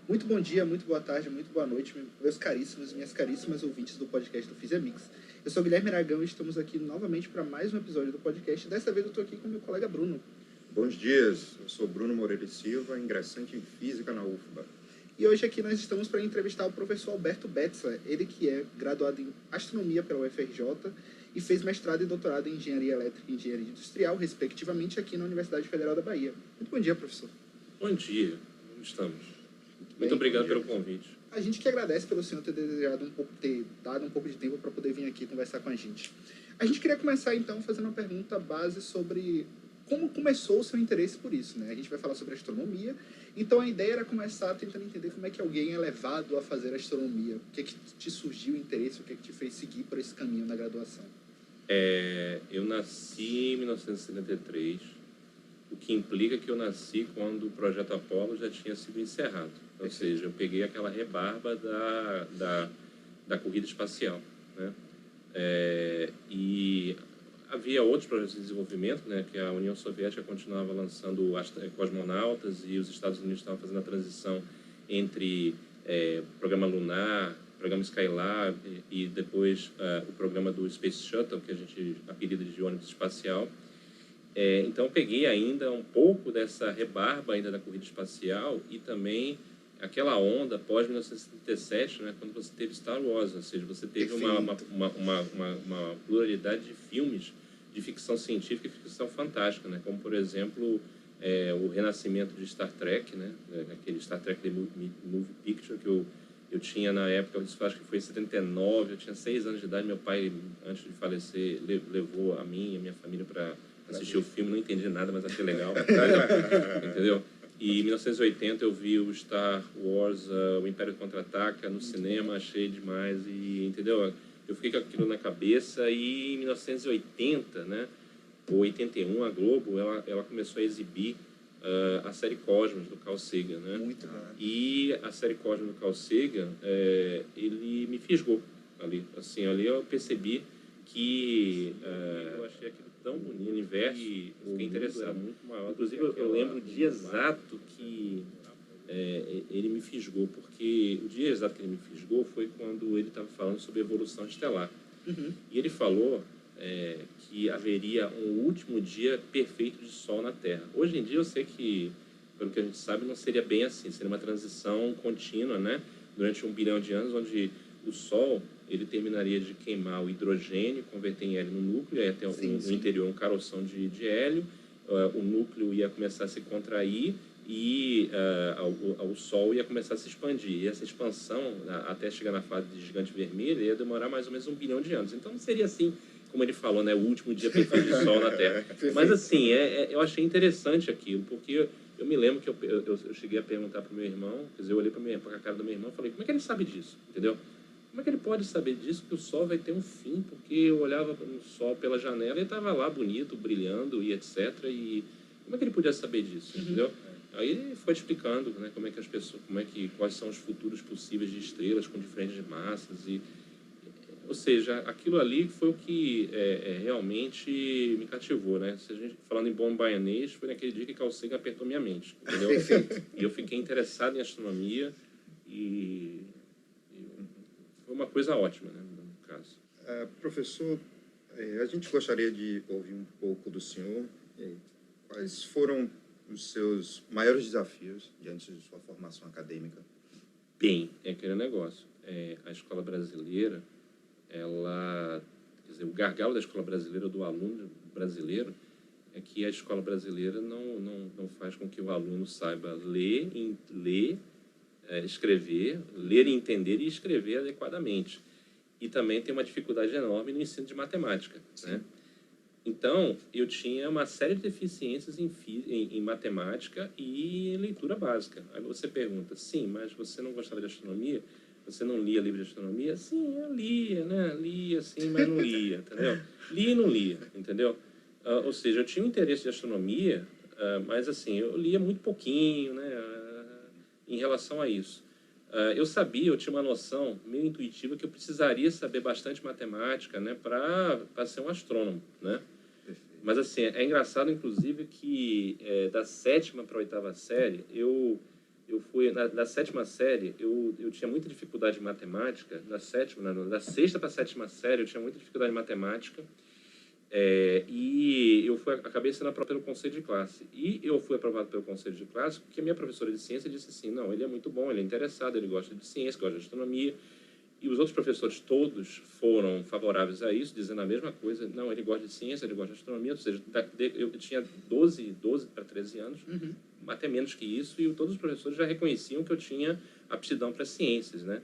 Muito bom dia, muito boa tarde, muito boa noite, meus caríssimos e minhas caríssimas ouvintes do podcast do Physiamix. Eu sou Guilherme Aragão e estamos aqui novamente para mais um episódio do podcast. Dessa vez eu estou aqui com meu colega Bruno. Bons dias, eu sou Bruno Moreira e Silva, ingressante em Física na UFBA. E hoje aqui nós estamos para entrevistar o professor Alberto Betzler, ele que é graduado em Astronomia pela UFRJ e fez mestrado e doutorado em Engenharia Elétrica e Engenharia Industrial, respectivamente, aqui na Universidade Federal da Bahia. Muito bom dia, professor. Bom dia, como estamos? Muito obrigado pelo convite. A gente que agradece pelo senhor ter dado um pouco de tempo para poder vir aqui conversar com a gente. A gente queria começar, então, fazendo uma pergunta base sobre como começou o seu interesse por isso, né? A gente vai falar sobre astronomia, então a ideia era começar tentando entender como é que alguém é levado a fazer astronomia. O que é que te surgiu o interesse, o que é que te fez seguir por esse caminho na graduação? Eu nasci em 1973, o que implica que eu nasci quando o projeto Apollo já tinha sido encerrado. Ou seja, eu peguei aquela rebarba da corrida espacial, né? E havia outros projetos de desenvolvimento, né? Que a União Soviética continuava lançando cosmonautas e os Estados Unidos estavam fazendo a transição entre programa lunar, programa Skylab e depois o programa do Space Shuttle, que a gente apelida de ônibus espacial. Então, eu peguei ainda um pouco dessa rebarba ainda da corrida espacial e também aquela onda pós-1977, né, quando você teve Star Wars, ou seja, você teve uma pluralidade de filmes de ficção científica e ficção fantástica, né, como, por exemplo, o renascimento de Star Trek, né, aquele Star Trek The Movie Picture que eu tinha na época, isso acho que foi em 79, eu tinha 6 anos de idade, meu pai, antes de falecer, levou a mim e a minha família para assistir o filme, não entendi nada, mas achei legal. Entendeu? E em 1980 eu vi o Star Wars, o Império Contra-Ataca no cinema, achei demais e, entendeu? Eu fiquei com aquilo na cabeça e em 1980, né, ou 81, a Globo, ela começou a exibir a série Cosmos, do Carl Sagan, né? Muito bom. E a série Cosmos do Carl Sagan, ele me fisgou ali. Assim, ali eu percebi que eu achei aquilo tão bonito, o universo, e fiquei interessado. Muito maior. Inclusive, eu lembro o dia exato que ele me fisgou, porque o dia exato que ele me fisgou foi quando ele estava falando sobre evolução estelar. Uhum. E ele falou que haveria um último dia perfeito de Sol na Terra. Hoje em dia, eu sei que, pelo que a gente sabe, não seria bem assim. Seria uma transição contínua, né? Durante 1 bilhão de anos, onde o Sol ele terminaria de queimar o hidrogênio, converter em hélio no núcleo, aí até no interior um caroção de hélio, o núcleo ia começar a se contrair e o Sol ia começar a se expandir. E essa expansão, até chegar na fase de gigante vermelho, ia demorar mais ou menos 1 bilhão de anos. Então não seria assim, como ele falou, né, o último dia perfeito de Sol na Terra. Mas assim, eu achei interessante aquilo, porque eu me lembro que eu cheguei a perguntar para o meu irmão, quer dizer, eu olhei para a cara do meu irmão e falei, como é que ele sabe disso? Entendeu? Como é que ele pode saber disso, que o Sol vai ter um fim? Porque eu olhava no Sol pela janela e estava lá bonito, brilhando e etc. E como é que ele podia saber disso, entendeu? Aí ele foi explicando, né, como é que as pessoas, quais são os futuros possíveis de estrelas com diferentes massas ou seja, aquilo ali foi o que realmente me cativou, né? Se a gente falando em bom baianês, foi naquele dia que Carl Sagan apertou minha mente, entendeu? E eu fiquei interessado em astronomia e foi uma coisa ótima, né, no caso. Professor, a gente gostaria de ouvir um pouco do senhor. Quais foram os seus maiores desafios diante de sua formação acadêmica? Bem, é aquele negócio. A escola brasileira, quer dizer, o gargalo da escola brasileira, do aluno brasileiro, é que a escola brasileira não faz com que o aluno saiba ler, escrever, ler e entender e escrever adequadamente. E também tem uma dificuldade enorme no ensino de matemática, né? Então, eu tinha uma série de deficiências em matemática e em leitura básica. Aí você pergunta, sim, mas você não gostava de astronomia? Você não lia livro de astronomia? Sim, eu lia, né? Lia, sim, mas não lia, entendeu? Lia e não lia, entendeu? Ou seja, eu tinha um interesse de astronomia, mas assim, eu lia muito pouquinho, né? Em relação a isso. Eu tinha uma noção meio intuitiva que eu precisaria saber bastante matemática, né, para ser um astrônomo, né? Mas assim, é engraçado, inclusive, que da 7ª para a 8ª série, eu eu fui na sétima série, eu tinha muita dificuldade em matemática. Da sexta para a sétima série, eu tinha muita dificuldade em matemática. E eu acabei sendo aprovado pelo conselho de classe. E eu fui aprovado pelo conselho de classe porque a minha professora de ciência disse assim, não, ele é muito bom, ele é interessado, ele gosta de ciência, gosta de astronomia. E os outros professores todos foram favoráveis a isso, dizendo a mesma coisa. Não, ele gosta de ciência, ele gosta de astronomia. Ou seja, eu tinha 12 para 13 anos, até menos que isso, e todos os professores já reconheciam que eu tinha aptidão para ciências, né?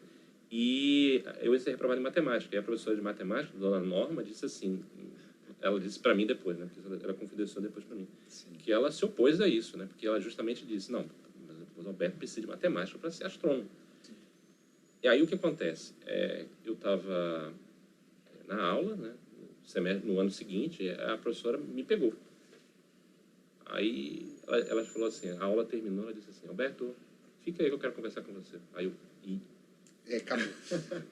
E eu ia ser reprovado em matemática. E a professora de matemática, dona Norma, disse assim, ela disse para mim depois, né? Porque ela confidenciou depois para mim, que ela se opôs a isso, né? Porque ela justamente disse, não, mas o Alberto precisa de matemática para ser astrônomo. E aí o que acontece? Eu estava na aula, né, no ano seguinte, a professora me pegou. Aí ela falou assim, a aula terminou, ela disse assim, Alberto, fica aí que eu quero conversar com você. Aí eu... Acabou.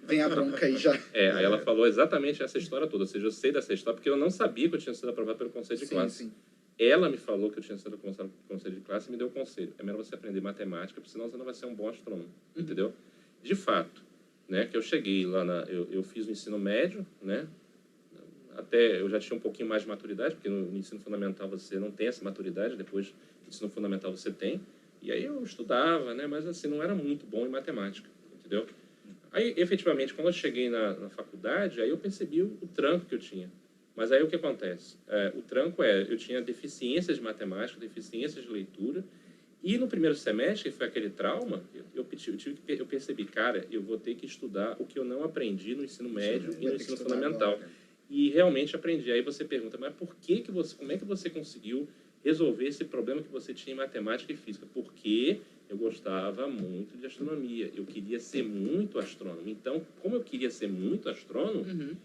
Vem a bronca aí já. Aí ela falou exatamente essa história toda. Ou seja, eu sei dessa história porque eu não sabia que eu tinha sido aprovado pelo conselho de classe. Sim. Ela me falou que eu tinha sido aprovado pelo conselho de classe e me deu o conselho. É melhor você aprender matemática, porque senão você não vai ser um bom astrônomo. Entendeu? De fato, né, que eu cheguei lá, eu fiz o ensino médio, né, até eu já tinha um pouquinho mais de maturidade, porque no ensino fundamental você não tem essa maturidade, depois no ensino fundamental você tem, e aí eu estudava, né, mas assim, não era muito bom em matemática, entendeu? Aí, efetivamente, quando eu cheguei na faculdade, aí eu percebi o tranco que eu tinha. Mas aí o que acontece? O tranco eu tinha deficiências de matemática, deficiências de leitura. E no primeiro semestre, que foi aquele trauma, eu percebi, cara, eu vou ter que estudar o que eu não aprendi no ensino médio e no ensino fundamental. E realmente aprendi. Aí você pergunta, mas como é que você conseguiu resolver esse problema que você tinha em matemática e física? Porque eu gostava muito de astronomia. Eu queria ser muito astrônomo. Então, como eu queria ser muito astrônomo,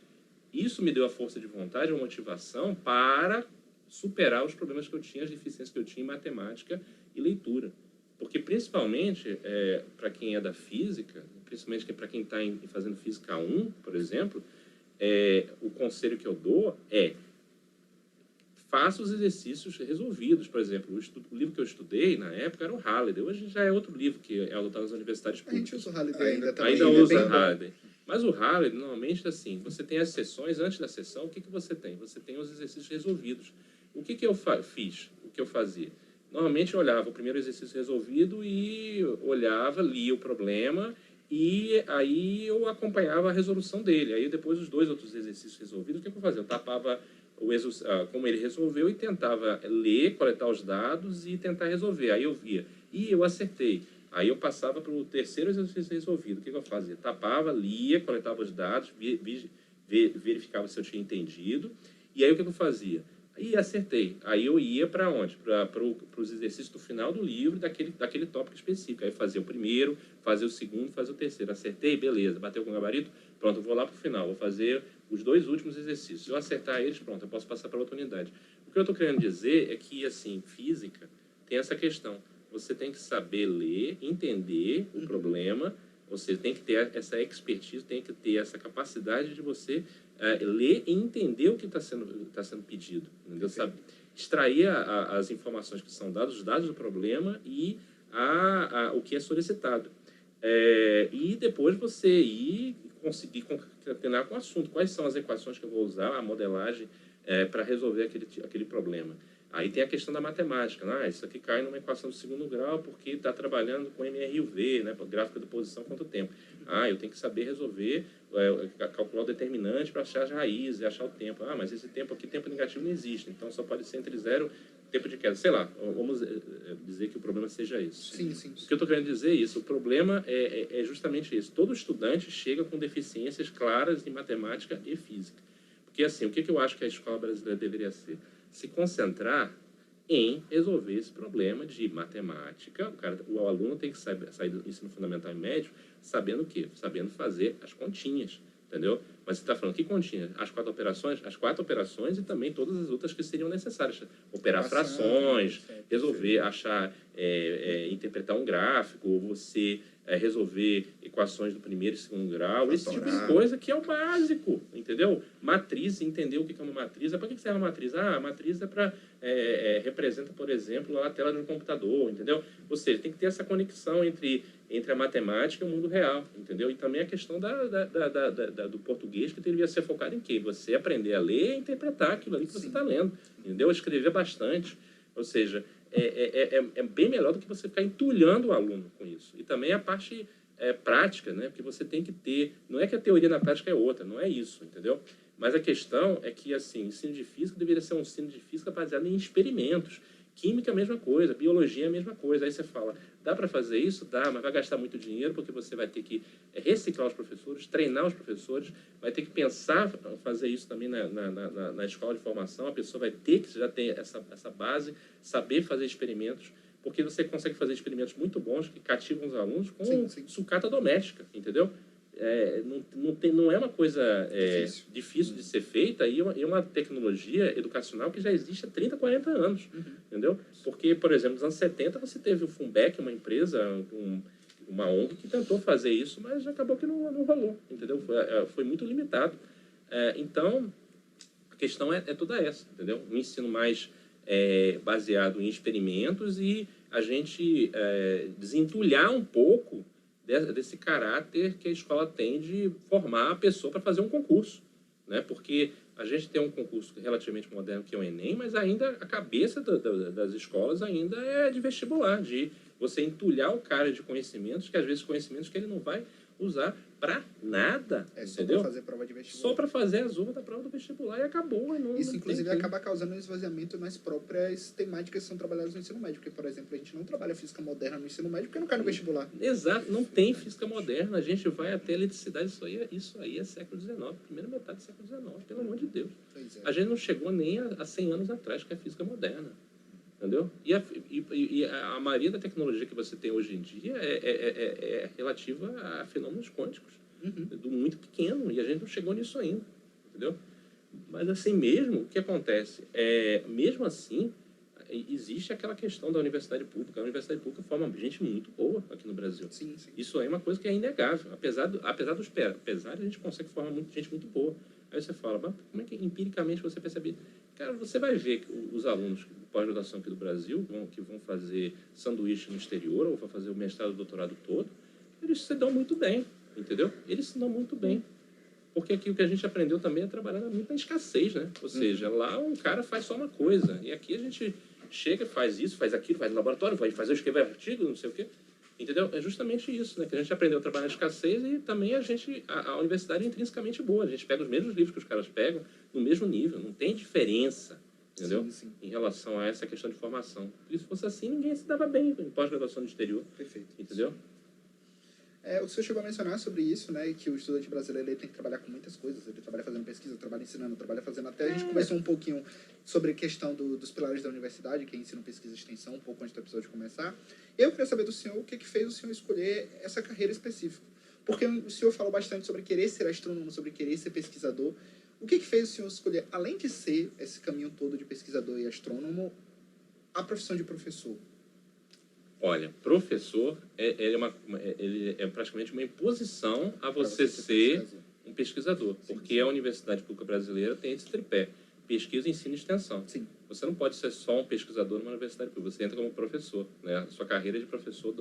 isso me deu a força de vontade, a motivação para superar os problemas que eu tinha, as deficiências que eu tinha em matemática e leitura. Porque, principalmente, para quem é da física, principalmente para quem está fazendo Física 1, por exemplo, o conselho que eu dou faça os exercícios resolvidos. Por exemplo, o livro que eu estudei na época era o Halliday. Hoje já é outro livro que é adotado nas universidades A gente públicas. usa o Halliday ainda também. Ainda usa o Halliday. Mas o Halliday, normalmente, assim, você tem as sessões, antes da sessão, o que você tem? Você tem os exercícios resolvidos. O que eu fiz? O que eu fazia? Normalmente eu olhava o primeiro exercício resolvido e lia o problema e aí eu acompanhava a resolução dele. Aí depois os dois outros exercícios resolvidos, o que eu fazia? Eu tapava como ele resolveu e tentava ler, coletar os dados e tentar resolver. Aí eu via. E eu acertei. Aí eu passava para o terceiro exercício resolvido. O que eu fazia? Tapava, lia, coletava os dados, verificava se eu tinha entendido. E aí o que eu fazia? E acertei. Aí eu ia para onde? Para os exercícios do final do livro, daquele tópico específico. Aí fazia o primeiro, fazia o segundo, fazia o terceiro. Acertei, beleza. Bateu com o gabarito? Pronto, eu vou lá para o final. Vou fazer os dois últimos exercícios. Se eu acertar eles, pronto, eu posso passar para outra unidade. O que eu estou querendo dizer é que, assim, física tem essa questão. Você tem que saber ler, entender o problema, você tem que ter essa expertise, tem que ter essa capacidade de você ler e entender o que está sendo pedido. Entendeu? Sabe? Extrair as informações que são dadas, os dados do problema e o que é solicitado. E depois você ir conseguir concatenar com o assunto. Quais são as equações que eu vou usar, a modelagem, para resolver aquele problema. Aí tem a questão da matemática. Isso aqui cai numa equação do segundo grau porque está trabalhando com MRUV, né, gráfica de posição quanto tempo. Eu tenho que saber resolver, calcular o determinante para achar as raízes, achar o tempo. Mas esse tempo aqui, tempo negativo, não existe. Então, só pode ser entre zero e tempo de queda. Sei lá, vamos dizer que o problema seja isso. Sim. O que eu estou querendo dizer é isso. O problema é justamente isso. Todo estudante chega com deficiências claras em matemática e física. Porque, assim, o que eu acho que a escola brasileira deveria ser? Se concentrar em resolver esse problema de matemática. O aluno tem que sair do ensino fundamental e médio sabendo o quê? Sabendo fazer as continhas, entendeu? Mas você está falando que continha? As 4 operações? As 4 operações e também todas as outras que seriam necessárias. Operar frações, resolver, achar, interpretar um gráfico, você resolver equações do primeiro e segundo grau, esse tipo de coisa que é o básico, entendeu? Matriz, entender o que é uma matriz. Para que serve a matriz? A matriz é para... representa, por exemplo, a tela de um computador, entendeu? Ou seja, tem que ter essa conexão entre a matemática e o mundo real, entendeu? E também a questão do português, que deveria ser focado em quê? Você aprender a ler e interpretar aquilo ali que você está lendo, entendeu? Escrever bastante. Ou seja, é bem melhor do que você ficar entulhando o aluno com isso. E também a parte prática, né? Porque você tem que ter... Não é que a teoria na prática é outra, não é isso, entendeu? Mas a questão é que, assim, ensino de física deveria ser um ensino de física baseado em experimentos. Química é a mesma coisa, biologia é a mesma coisa. Aí você fala, dá para fazer isso? Dá, mas vai gastar muito dinheiro, porque você vai ter que reciclar os professores, treinar os professores, vai ter que pensar fazer isso também na escola de formação. A pessoa vai ter que já ter essa base, saber fazer experimentos, porque você consegue fazer experimentos muito bons que cativam os alunos com sucata doméstica, entendeu? Não é uma coisa difícil de ser feita e uma tecnologia educacional que já existe há 30, 40 anos, entendeu? Porque, por exemplo, nos anos 70 você teve o Funbec, uma empresa, uma ONG que tentou fazer isso, mas acabou que não rolou, entendeu? Foi muito limitado. Então, a questão é toda essa, entendeu? Um ensino mais baseado em experimentos e a gente desentulhar um pouco desse caráter que a escola tem de formar a pessoa para fazer um concurso, né? Porque a gente tem um concurso relativamente moderno que é o Enem, mas ainda a cabeça das escolas ainda é de vestibular, de você entulhar o cara de conhecimentos, que às vezes conhecimentos que ele não vai usar para nada, entendeu? Só para fazer prova de vestibular. Só para fazer a zona da prova do vestibular e acabou. Isso, inclusive, acaba causando um esvaziamento nas próprias temáticas que são trabalhadas no ensino médio. Porque, por exemplo, a gente não trabalha física moderna no ensino médio porque não cai no vestibular. Exato, não tem física moderna. A gente vai até eletricidade, isso aí é século XIX, primeira metade do século XIX, pelo amor de Deus. A gente não chegou nem a 100 anos atrás, que é física moderna. Entendeu? E a maioria da tecnologia que você tem hoje em dia é relativa a fenômenos quânticos, do muito pequeno, e a gente não chegou nisso ainda, entendeu? Mas assim mesmo, o que acontece? Mesmo assim, existe aquela questão da universidade pública. A universidade pública forma gente muito boa aqui no Brasil. Sim. Isso é uma coisa que é inegável. Apesar a gente consegue formar gente muito boa. Aí você fala, mas como é que empiricamente você percebe? Cara, você vai ver que os alunos de pós-graduação aqui do Brasil, que vão fazer sanduíche no exterior, ou vão fazer o mestrado e o doutorado todo, eles se dão muito bem, entendeu? Eles se dão muito bem. Porque aqui o que a gente aprendeu também é trabalhar muito na escassez, né? Ou seja, lá um cara faz só uma coisa, e aqui a gente chega, faz isso, faz aquilo, faz no laboratório, vai fazer, escrever artigo, não sei o quê. Entendeu? É justamente isso, né? Que a gente aprendeu a trabalhar na escassez e também a universidade é intrinsecamente boa. A gente pega os mesmos livros que os caras pegam no mesmo nível, não tem diferença, entendeu? Sim. Em relação a essa questão de formação. Porque se fosse assim, ninguém se dava bem em pós-graduação no exterior. Perfeito. Entendeu? O senhor chegou a mencionar sobre isso, né? Que o estudante brasileiro ele tem que trabalhar com muitas coisas. Ele trabalha fazendo pesquisa, trabalha ensinando, trabalha fazendo... Até a gente conversou um pouquinho sobre a questão dos pilares da universidade, que é ensino, pesquisa e extensão, um pouco antes do episódio começar. Eu queria saber do senhor o que fez o senhor escolher essa carreira específica. Porque o senhor falou bastante sobre querer ser astrônomo, sobre querer ser pesquisador. O que fez o senhor escolher, além de ser esse caminho todo de pesquisador e astrônomo, a profissão de professor? Olha, professor ele é praticamente uma imposição a você ser um pesquisador, porque a Universidade Pública Brasileira tem esse tripé: pesquisa, ensino e extensão. Sim. Você não pode ser só um pesquisador numa universidade pública, você entra como professor, né? A sua carreira é de professor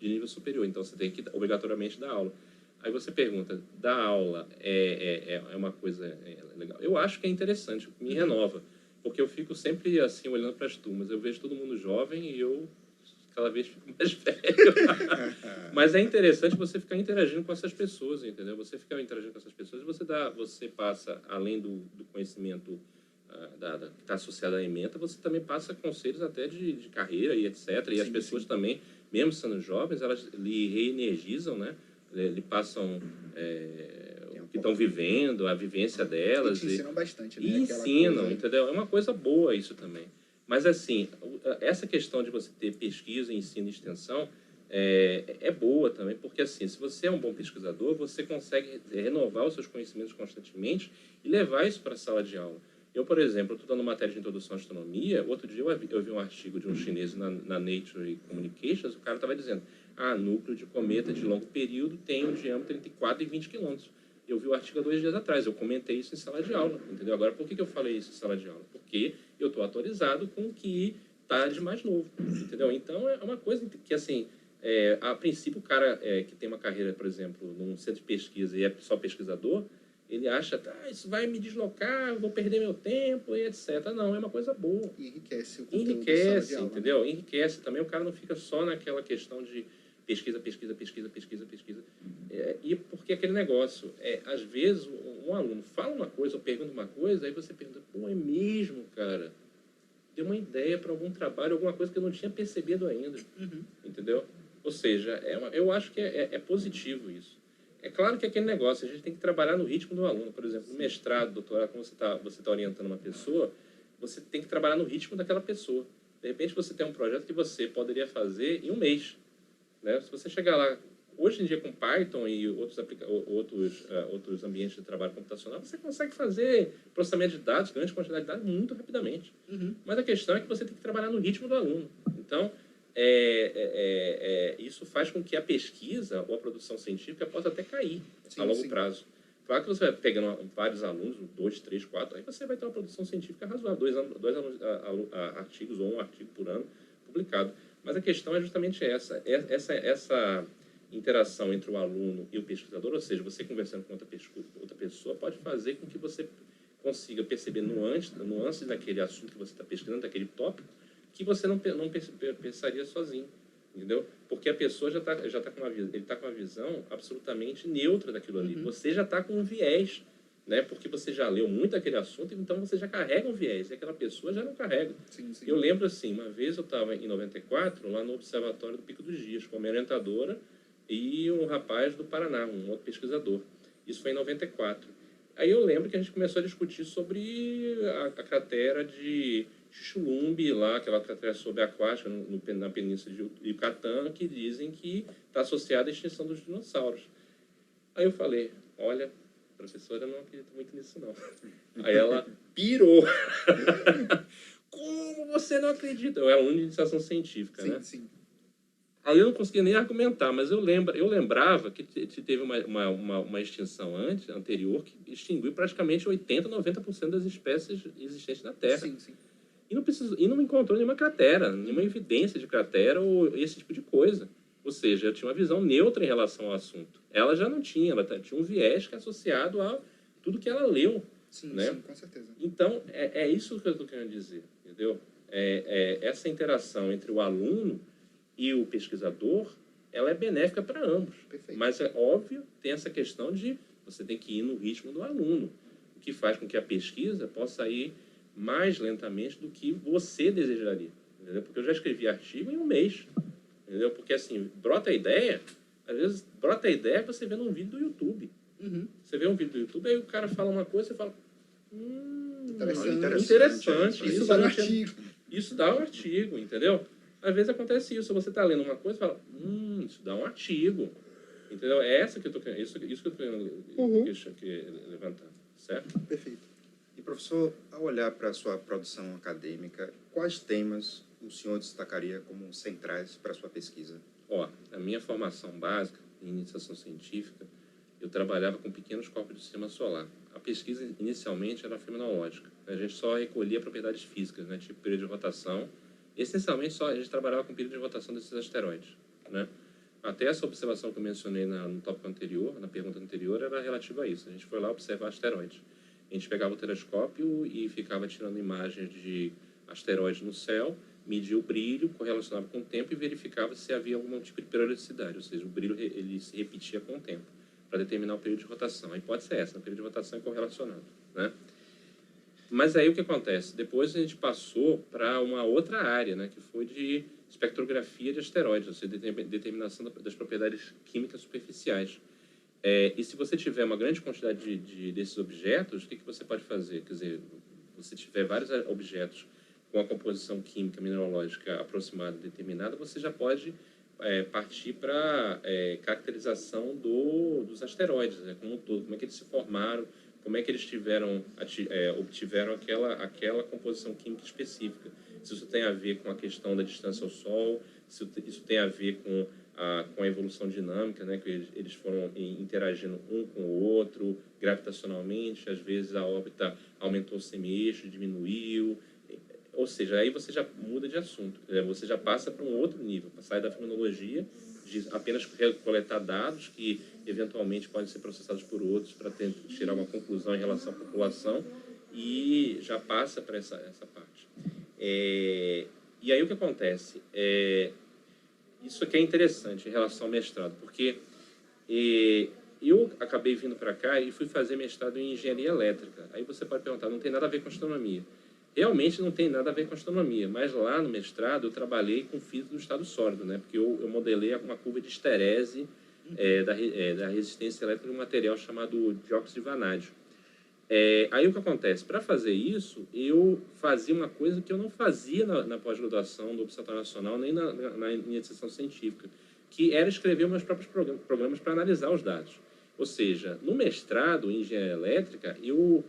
de nível superior, então você tem que obrigatoriamente dar aula. Aí você pergunta, dar aula é uma coisa legal? Eu acho que é interessante, me renova, porque eu fico sempre assim olhando para as turmas, eu vejo todo mundo jovem e eu cada vez fico mais velho. Mas é interessante você ficar interagindo com essas pessoas, entendeu? Você ficar interagindo com essas pessoas, você passa, além do conhecimento que está associado à ementa, você também passa conselhos até de carreira e etc. E as pessoas também, mesmo sendo jovens, elas lhe reenergizam, né? Lhe passam o que estão vivendo, a vivência delas. E te ensinam bastante, né? E ensinam, entendeu? É uma coisa boa isso também. Mas, assim, essa questão de você ter pesquisa, ensino e extensão, é boa também, porque assim, se você é um bom pesquisador, você consegue renovar os seus conhecimentos constantemente e levar isso para a sala de aula. Eu, por exemplo, estou dando matéria de introdução à astronomia, outro dia eu vi um artigo de um chinês na Nature Communications, o cara estava dizendo, núcleo de cometa de longo período tem um diâmetro entre 4 e 20 quilômetros. Eu vi o artigo há 2 dias atrás, eu comentei isso em sala de aula, entendeu? Agora, por que eu falei isso em sala de aula? Porque eu estou atualizado com o que está de mais novo, entendeu? Então, é uma coisa que, assim, a princípio, o cara que tem uma carreira, por exemplo, num centro de pesquisa e é só pesquisador, ele acha, isso vai me deslocar, vou perder meu tempo e etc. Não, é uma coisa boa. E enriquece o conteúdo da sala de Enriquece, aula, entendeu? né? Enriquece também, o cara não fica só naquela questão de pesquisa. E porque aquele negócio, às vezes, um aluno fala uma coisa ou pergunta uma coisa, aí você pergunta, pô, é mesmo, cara? Deu uma ideia para algum trabalho, alguma coisa que eu não tinha percebido ainda, entendeu? Ou seja, eu acho que é positivo isso. É claro que é aquele negócio, a gente tem que trabalhar no ritmo do aluno. Por exemplo, no mestrado, doutorado, quando você tá orientando uma pessoa, você tem que trabalhar no ritmo daquela pessoa. De repente, você tem um projeto que você poderia fazer em um mês, né? Se você chegar lá, hoje em dia com Python e outros ambientes de trabalho computacional, você consegue fazer processamento de dados, grande quantidade de dados, muito rapidamente. Mas a questão é que você tem que trabalhar no ritmo do aluno. Então, isso faz com que a pesquisa ou a produção científica possa até cair a longo prazo. Claro que você vai pegando vários alunos, 2, 3, 4, aí você vai ter uma produção científica razoável, 2 artigos ou um artigo por ano publicado. Mas a questão é justamente essa interação entre o aluno e o pesquisador, ou seja, você conversando com outra pessoa pode fazer com que você consiga perceber nuances daquele assunto que você está pesquisando, daquele tópico, que você não pensaria sozinho, entendeu? Porque a pessoa já tá com ele está com uma visão absolutamente neutra daquilo ali. Você já está com um viés, né? Porque você já leu muito aquele assunto, então você já carrega um viés, e aquela pessoa já não carrega. Sim. Eu lembro, assim, uma vez eu estava em 94, lá no Observatório do Pico dos Dias, com a minha orientadora e um rapaz do Paraná, um outro pesquisador. Isso foi em 94. Aí eu lembro que a gente começou a discutir sobre a cratera de Chulumbi, lá, aquela cratera subaquática na península de Yucatán, que dizem que está associada à extinção dos dinossauros. Aí eu falei, olha, professora, eu não acredito muito nisso, não. Aí ela pirou. Como você não acredita? Eu era aluno de iniciação científica, né? Sim. Aí eu não conseguia nem argumentar, mas eu lembrava que teve uma extinção anterior que extinguiu praticamente 80%, 90% das espécies existentes na Terra. Sim. E não encontrou nenhuma cratera, nenhuma evidência de cratera ou esse tipo de coisa. Ou seja, eu tinha uma visão neutra em relação ao assunto. Ela já não tinha, ela tinha um viés que é associado a tudo que ela leu. Sim, com certeza. Então, é isso que eu estou querendo dizer, entendeu? Essa interação entre o aluno e o pesquisador, ela é benéfica para ambos. Perfeito. Mas, é óbvio, tem essa questão de você tem que ir no ritmo do aluno, o que faz com que a pesquisa possa ir mais lentamente do que você desejaria, entendeu? Porque eu já escrevi artigo em um mês, entendeu? Porque, assim, brota a ideia, às vezes brota a ideia que você vê num vídeo do YouTube. Você vê um vídeo do YouTube, aí o cara fala uma coisa, você fala, interessante. Isso dá um artigo. Isso dá um artigo, entendeu? Às vezes acontece isso, você está lendo uma coisa e fala, isso dá um artigo, entendeu? É essa que eu tô querendo, isso que eu estou querendo levantar, certo? Perfeito. E, professor, ao olhar para a sua produção acadêmica, quais temas o senhor destacaria como centrais para a sua pesquisa? A minha formação básica em iniciação científica, eu trabalhava com pequenos corpos do sistema solar. A pesquisa, inicialmente, era fenomenológica. A gente só recolhia propriedades físicas, né, tipo período de rotação. Essencialmente, a gente trabalhava com o período de rotação desses asteroides, né? Até essa observação que eu mencionei no tópico anterior, na pergunta anterior, era relativa a isso. A gente foi lá observar asteroides. A gente pegava o telescópio e ficava tirando imagens de asteroides no céu, media o brilho, correlacionava com o tempo e verificava se havia algum tipo de periodicidade, ou seja, o brilho ele se repetia com o tempo, para determinar o período de rotação. A hipótese é essa, o período de rotação é correlacionado, né? Mas aí o que acontece? Depois a gente passou para uma outra área, né, que foi de espectrografia de asteroides, ou seja, determinação das propriedades químicas superficiais. E se você tiver uma grande quantidade desses objetos, o que você pode fazer? Quer dizer, se tiver vários objetos com a composição química mineralógica aproximada, determinada, você já pode partir para caracterização dos asteroides, né, como um todo, como é que eles se formaram, como é que eles obtiveram aquela composição química específica. Se isso tem a ver com a questão da distância ao Sol, se isso tem a ver com a evolução dinâmica, né, que eles foram interagindo um com o outro, gravitacionalmente, às vezes a órbita aumentou o semi-eixo, diminuiu, ou seja, aí você já muda de assunto, né? Você já passa para um outro nível, sai da fenomenologia, de apenas coletar dados que eventualmente podem ser processados por outros para tirar uma conclusão em relação à população, e já passa para essa parte. E aí o que acontece? Isso aqui é interessante em relação ao mestrado, porque eu acabei vindo para cá e fui fazer mestrado em engenharia elétrica. Aí você pode perguntar, não tem nada a ver com astronomia. Realmente não tem nada a ver com astronomia, mas lá no mestrado eu trabalhei com física do estado sólido, né? Porque eu modelei uma curva de esterese da resistência elétrica de um material chamado dióxido de vanádio. Aí o que acontece? Para fazer isso, eu fazia uma coisa que eu não fazia na pós-graduação do Observatório Nacional, nem na iniciação científica, que era escrever meus próprios programas para analisar os dados. Ou seja, no mestrado em engenharia elétrica, eu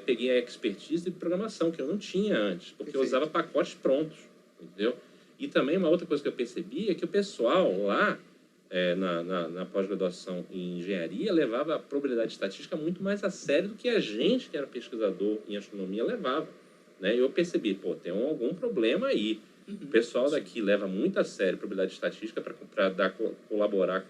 peguei a expertise de programação, que eu não tinha antes, porque eu usava pacotes prontos, entendeu? E também uma outra coisa que eu percebi é que o pessoal lá, na pós-graduação em engenharia, levava a probabilidade estatística muito mais a sério do que a gente, que era pesquisador em astronomia, levava, né? Eu percebi, tem algum problema aí. O pessoal daqui leva muito a sério a probabilidade estatística para colaborar,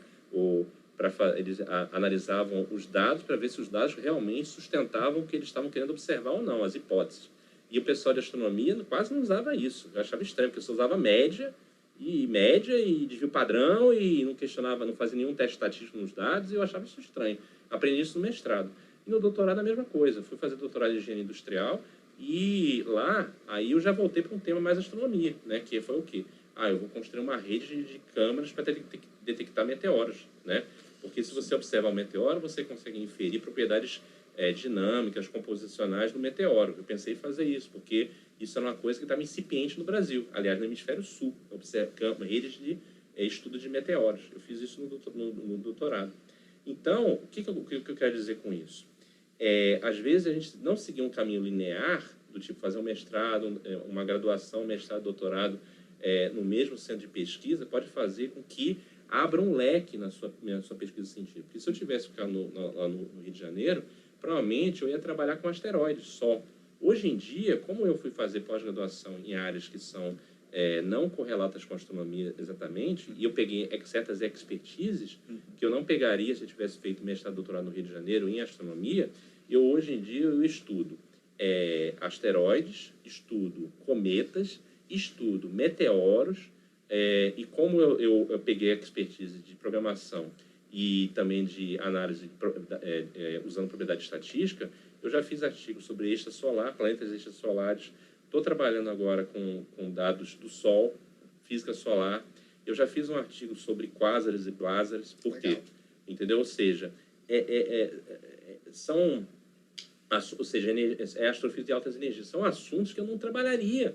eles analisavam os dados para ver se os dados realmente sustentavam o que eles estavam querendo observar ou não, as hipóteses. E o pessoal de astronomia quase não usava isso. Eu achava estranho, porque você usava média e desvio padrão e não questionava, não fazia nenhum teste estatístico nos dados, e eu achava isso estranho. Aprendi isso no mestrado. E no doutorado a mesma coisa. Fui fazer doutorado em engenharia industrial e lá, aí eu já voltei para um tema mais astronomia, né? Que foi o quê? Eu vou construir uma rede de câmeras para detectar meteoros, né? Porque se você observa o meteoro, você consegue inferir propriedades dinâmicas, composicionais do meteoro. Eu pensei em fazer isso, porque isso era uma coisa que estava incipiente no Brasil. Aliás, no hemisfério sul, redes de estudo de meteoros. Eu fiz isso no doutorado. Então, o que eu quero dizer com isso? Às vezes a gente não seguir um caminho linear, do tipo fazer um mestrado, uma graduação, mestrado, doutorado, no mesmo centro de pesquisa, pode fazer com que abra um leque na sua pesquisa científica. Porque se eu tivesse ficado lá no Rio de Janeiro, provavelmente eu ia trabalhar com asteroides só. Hoje em dia, como eu fui fazer pós-graduação em áreas que são não correlatas com a astronomia exatamente, e eu peguei certas expertises que eu não pegaria se eu tivesse feito mestrado, doutorado no Rio de Janeiro em astronomia, hoje em dia eu estudo asteroides, estudo cometas, estudo meteoros, e como eu peguei a expertise de programação e também de análise usando propriedade estatística, eu já fiz artigos sobre extrasolar, planetas extrasolares. Estou trabalhando agora com dados do Sol, física solar. Eu já fiz um artigo sobre quásares e blásares. Por quê? Entendeu? Ou seja, é astrofísica de altas energias. São assuntos que eu não trabalharia,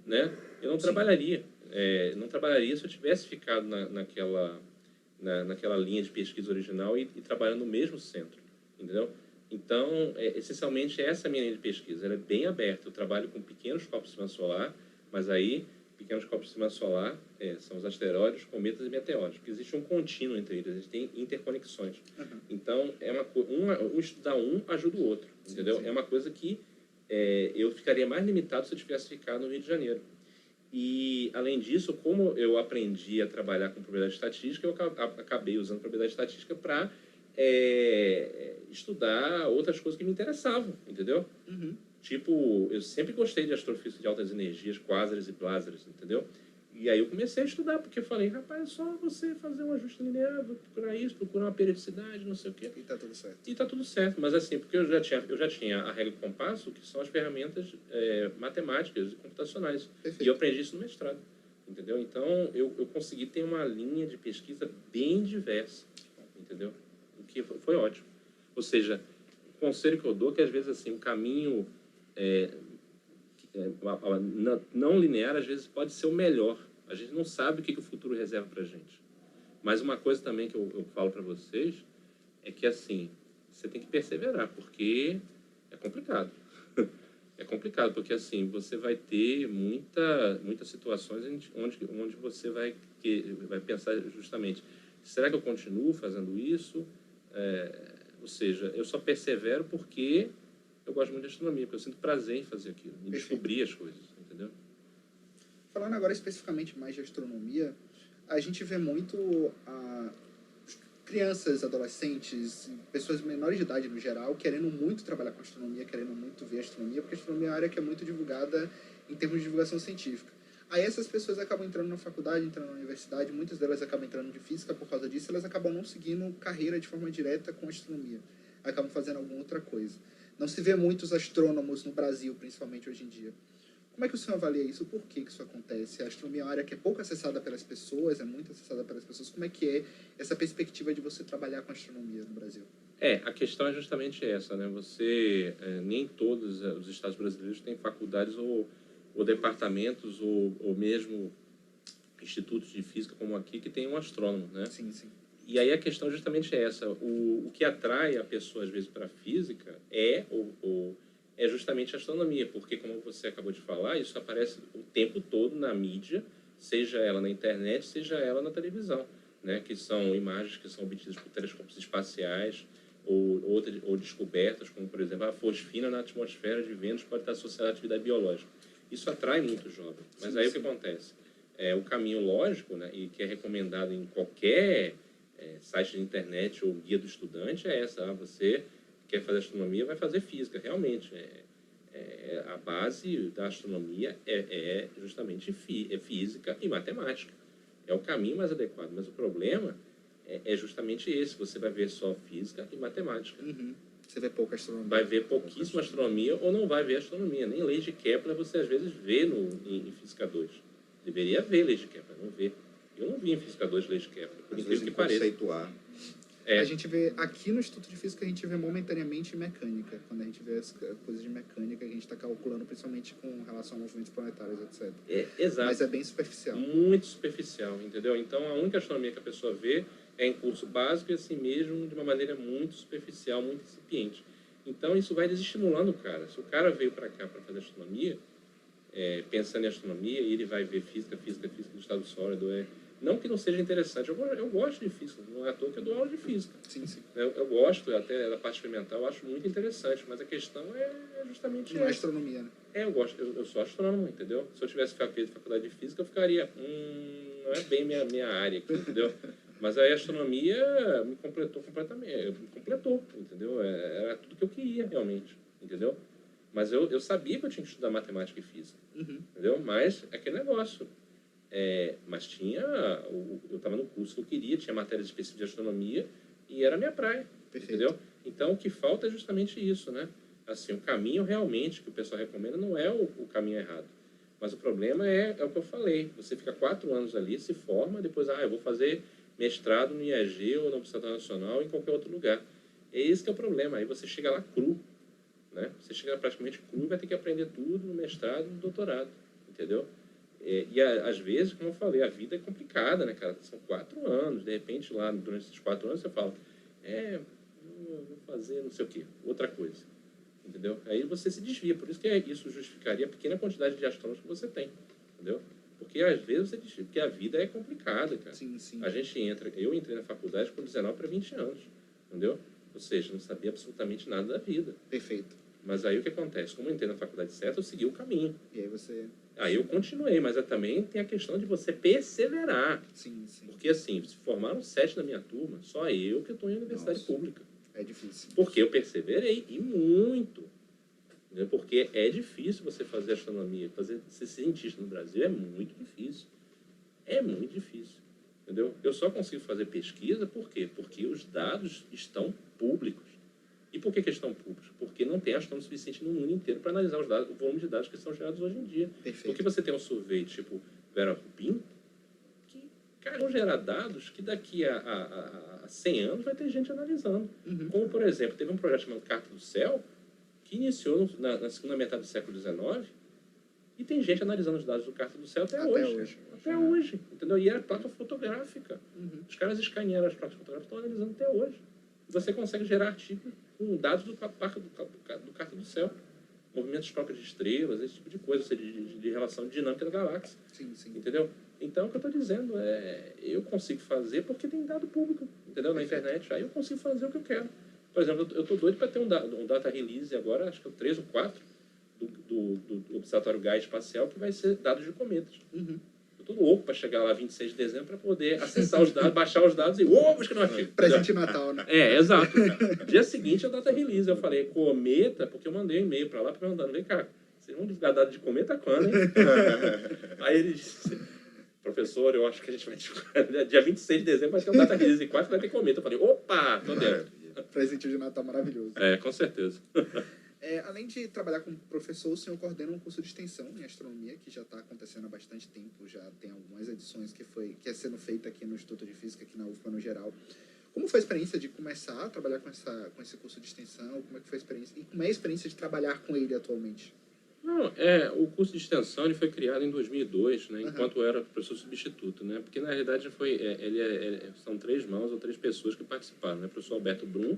né? Eu não trabalharia. Não trabalharia se eu tivesse ficado naquela linha de pesquisa original e trabalhando no mesmo centro, entendeu? Então, essencialmente, essa é a minha linha de pesquisa. Ela é bem aberta. Eu trabalho com pequenos corpos de sistema solar, mas aí, pequenos corpos de sistema solar são os asteroides, cometas e meteoros, porque existe um contínuo entre eles, a gente tem interconexões. Então, estudar um ajuda o outro, entendeu? Sim. É uma coisa que eu ficaria mais limitado se eu tivesse ficado no Rio de Janeiro. E, além disso, como eu aprendi a trabalhar com probabilidade estatística, eu acabei usando probabilidade estatística para estudar outras coisas que me interessavam, entendeu? Tipo, eu sempre gostei de astrofísica de altas energias, quásares e blásares, entendeu? E aí eu comecei a estudar, porque eu falei, rapaz, é só você fazer um ajuste linear, procurar isso, procurar uma periodicidade, não sei o quê. E tá tudo certo. E tá tudo certo, mas assim, porque eu já tinha a regra do compasso, que são as ferramentas matemáticas e computacionais. Perfeito. E eu aprendi isso no mestrado, entendeu? Então, eu consegui ter uma linha de pesquisa bem diversa, entendeu? O que foi ótimo. Ou seja, o conselho que eu dou é que, às vezes, assim, um caminho não linear, às vezes, pode ser o melhor, A gente não sabe o que o futuro reserva para a gente. Mas uma coisa também que eu falo para vocês é que, assim, você tem que perseverar, porque é complicado. É complicado, porque, assim, você vai ter muitas situações onde você vai pensar justamente, será que eu continuo fazendo isso? Ou seja, eu só persevero porque eu gosto muito de astronomia, porque eu sinto prazer em fazer aquilo, em descobrir as coisas, entendeu? Falando agora especificamente mais de astronomia, a gente vê muito crianças, adolescentes, pessoas menores de idade no geral, querendo muito trabalhar com astronomia, querendo muito ver astronomia, porque a astronomia é uma área que é muito divulgada em termos de divulgação científica. Aí essas pessoas acabam entrando na faculdade, entrando na universidade, muitas delas acabam entrando de física por causa disso, elas acabam não seguindo carreira de forma direta com astronomia, acabam fazendo alguma outra coisa. Não se vê muitos astrônomos no Brasil, principalmente hoje em dia. Como é que o senhor avalia isso? Por que isso acontece? A astronomia é uma área que é pouco acessada pelas pessoas, é muito acessada pelas pessoas. Como é que é essa perspectiva de você trabalhar com astronomia no Brasil? A questão é justamente essa, né? Nem todos os estados brasileiros têm faculdades ou departamentos ou mesmo institutos de física como aqui que tem um astrônomo, né? Sim, sim. E aí a questão justamente é essa. O que atrai a pessoa, às vezes, para a física é justamente a astronomia, porque, como você acabou de falar, isso aparece o tempo todo na mídia, seja ela na internet, seja ela na televisão, né? Que são imagens que são obtidas por telescópios espaciais ou descobertas, como, por exemplo, a fosfina na atmosfera de Vênus pode estar associada à atividade biológica. Isso atrai muito jovem. Mas sim, aí sim. O que acontece? O caminho lógico, né, e que é recomendado em qualquer site de internet ou guia do estudante é essa. Você quer fazer astronomia, vai fazer física. Realmente, a base da astronomia é justamente física e matemática. É o caminho mais adequado. Mas o problema é justamente esse. Você vai ver só física e matemática. Uhum. Você vê pouca astronomia. Vai ver pouquíssima astronomia ou não vai ver astronomia. Nem lei de Kepler você às vezes vê em Física 2. Deveria ver lei de Kepler, não vê. Eu não vi em Física 2 lei de Kepler, por Às incrível vezes que em pareça. conceituar. A gente vê, aqui no Instituto de Física, a gente vê momentaneamente mecânica. Quando a gente vê as coisas de mecânica, a gente está calculando principalmente com relação a movimentos planetários, etc. Exato. Mas é bem superficial. Muito superficial, entendeu? Então, a única astronomia que a pessoa vê é em curso básico e assim mesmo, de uma maneira muito superficial, muito incipiente. Então, isso vai desestimulando o cara. Se o cara veio para cá para fazer astronomia, pensando em astronomia, e ele vai ver física do estado sólido, não que não seja interessante. Eu gosto de física, não é à toa que eu dou aula de física. Sim, sim. Eu gosto até da parte experimental, eu acho muito interessante, mas a questão é justamente Não é astronomia, né? eu sou astrônomo, entendeu? Se eu tivesse feito faculdade de física, eu ficaria, não é bem minha área aqui, entendeu? Mas aí a astronomia me completou completamente, entendeu? Era tudo que eu queria, realmente, entendeu? Mas eu sabia que eu tinha que estudar matemática e física, entendeu? Mas é aquele negócio. Mas eu estava no curso que eu queria, tinha matérias específicas de astronomia e era a minha praia, Perfeito. entendeu? Então, o que falta é justamente isso, né? Assim, o caminho realmente que o pessoal recomenda não é o caminho errado. Mas o problema é o que eu falei. Você fica 4 anos ali, se forma, depois, eu vou fazer mestrado no IAG ou na Universidade Nacional ou em qualquer outro lugar. É esse que é o problema. Aí você chega lá cru, né? Você chega praticamente cru e vai ter que aprender tudo no mestrado e no doutorado, entendeu? E às vezes, como eu falei, a vida é complicada, né, cara? São 4 anos. De repente, lá durante esses 4 anos, você fala, vou fazer não sei o quê, outra coisa. Entendeu? Aí você se desvia. Por isso que isso justificaria a pequena quantidade de astrônomos que você tem. Entendeu? Porque às vezes você desvia, porque a vida é complicada, cara. Sim, sim. Eu entrei na faculdade com 19 para 20 anos. Entendeu? Ou seja, não sabia absolutamente nada da vida. Perfeito. Mas aí o que acontece? Como eu entrei na faculdade certa, eu segui o caminho. E aí você... Aí eu continuei, mas também tem a questão de você perseverar. Sim, sim. Porque assim, se formaram 7 na minha turma, só eu que estou em universidade pública. É difícil. Porque eu perseverei, e muito. Entendeu? Porque é difícil você fazer astronomia, ser cientista no Brasil é muito difícil. É muito difícil. Entendeu? Eu só consigo fazer pesquisa, por quê? Porque os dados estão públicos. E por que estão públicos? Porque não tem astrônomo suficiente no mundo inteiro para analisar os dados, o volume de dados que são gerados hoje em dia. Perfeito. Porque você tem um survey tipo Vera Rubin, que, cara, vão gerar dados que daqui a 100 anos vai ter gente analisando. Como, por exemplo, teve um projeto chamado Carta do Céu, que iniciou na segunda metade do século XIX, E tem gente analisando os dados do Carta do Céu até Até hoje. hoje. Até hoje, entendeu? E é placa fotográfica. Uhum. Os caras escanearam as placas fotográficas e estão analisando até hoje. E você consegue gerar artigo com dados do Carta do Céu. Movimentos de troca de estrelas, esse tipo de coisa, ou seja, de relação dinâmica da galáxia. Sim, sim. Entendeu? Então, o que eu estou dizendo é... Eu consigo fazer porque tem dado público, entendeu? Na internet. Aí eu consigo fazer o que eu quero. Por exemplo, eu estou doido para ter um data release agora, acho que é o 3 ou 4, do Observatório Gás Espacial, que vai ser dados de cometas. Uhum. Eu tô louco para chegar lá 26 de dezembro para poder acessar os dados, baixar os dados e buscar no artigo. Presente de Natal, né? Exato. Dia seguinte é a data release. Eu falei, cometa, porque eu mandei um e-mail para lá perguntando, vem cá, vocês vão divulgar dado de cometa quando, hein? Aí ele disse, professor, eu acho que a gente vai divulgar dia 26 de dezembro, vai ter um data release e 4 vai ter cometa. Eu falei, opa, tô dentro. Presente de Natal maravilhoso. Com certeza. Além de trabalhar como professor, o senhor coordena um curso de extensão em astronomia, que já está acontecendo há bastante tempo, já tem algumas edições que é sendo feita aqui no Instituto de Física, aqui na UFBA no geral. Como foi a experiência de começar a trabalhar com esse curso de extensão? Como é que foi a experiência? E como é a experiência de trabalhar com ele atualmente? Não, o curso de extensão ele foi criado em 2002, né, enquanto eu era professor substituto, né, porque na realidade são 3 mãos ou 3 pessoas que participaram, né, o professor Alberto Brum,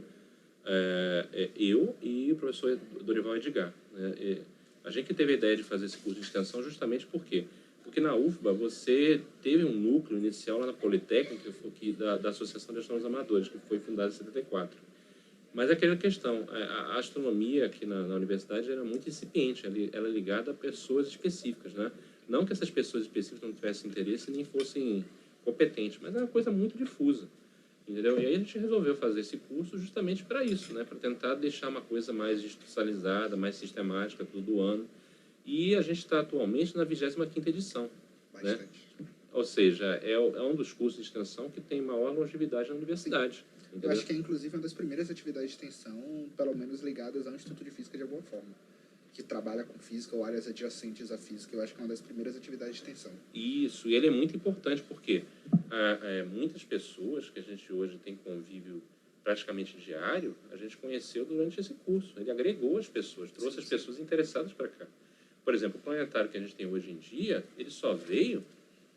eu e o professor Dorival Edgar. Né, a gente que teve a ideia de fazer esse curso de extensão justamente por quê? Porque na UFBA você teve um núcleo inicial lá na Politécnica da Associação de Astrônomos Amadores, que foi fundada em 74. Mas é aquela questão, a astronomia aqui na universidade era muito incipiente, ela é ligada a pessoas específicas, né? Não que essas pessoas específicas não tivessem interesse nem fossem competentes, mas era uma coisa muito difusa, entendeu? E aí a gente resolveu fazer esse curso justamente para isso, né? Para tentar deixar uma coisa mais institucionalizada, mais sistemática, todo ano. E a gente está atualmente na 25ª edição. Bastante. Né? Ou seja, é um dos cursos de extensão que tem maior longevidade na universidade. Sim. Eu acho que é, inclusive, uma das primeiras atividades de extensão, pelo menos ligadas ao Instituto de Física de alguma forma, que trabalha com física ou áreas adjacentes à física. Eu acho que é uma das primeiras atividades de extensão. Isso, e ele é muito importante porque muitas pessoas que a gente hoje tem convívio praticamente diário, a gente conheceu durante esse curso. Ele agregou as pessoas, trouxe as pessoas interessadas para cá. Por exemplo, o planetário que a gente tem hoje em dia, ele só veio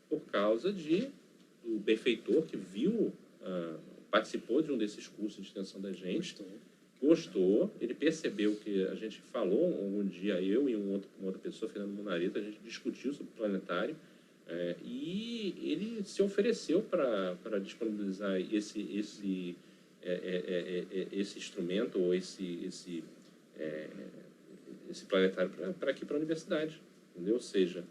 por causa do benfeitor que viu... participou de um desses cursos de extensão da gente, gostou, ele percebeu que a gente falou um dia, eu e uma outra pessoa, Fernando Munareta, a gente discutiu sobre o planetário, e ele se ofereceu para disponibilizar esse instrumento ou esse planetário para aqui, para a universidade, entendeu? Ou seja,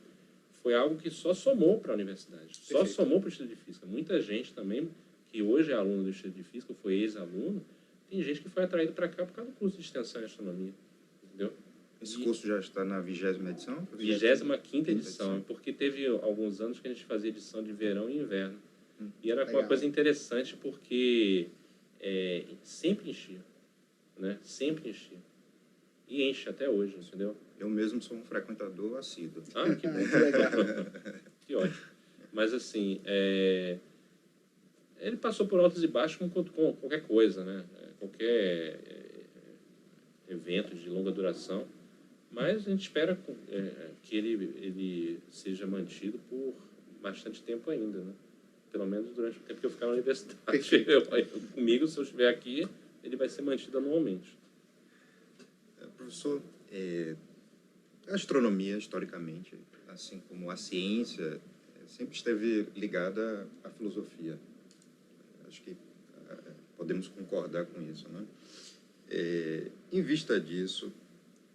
foi algo que só somou para a universidade, só somou para o Instituto de Física. Muita gente também que hoje é aluno do Instituto de Física, foi ex-aluno, tem gente que foi atraído para cá por causa do curso de extensão em astronomia, entendeu? Esse curso já está na 20ª edição? 25ª edição, porque teve alguns anos que a gente fazia edição de verão e inverno. E era uma coisa interessante porque sempre enchia, né? Sempre enchia. E enche até hoje, entendeu? Eu mesmo sou um frequentador assíduo. Ah, que bom. Que ótimo. Mas assim, ele passou por altos e baixos com qualquer coisa, né? Qualquer evento de longa duração. Mas a gente espera que ele seja mantido por bastante tempo ainda, né? Pelo menos durante o tempo que eu ficar na universidade. Comigo, se eu estiver aqui, ele vai ser mantido anualmente. Professor, a astronomia, historicamente, assim como a ciência, sempre esteve ligada à filosofia. Acho que podemos concordar com isso, né? Em vista disso,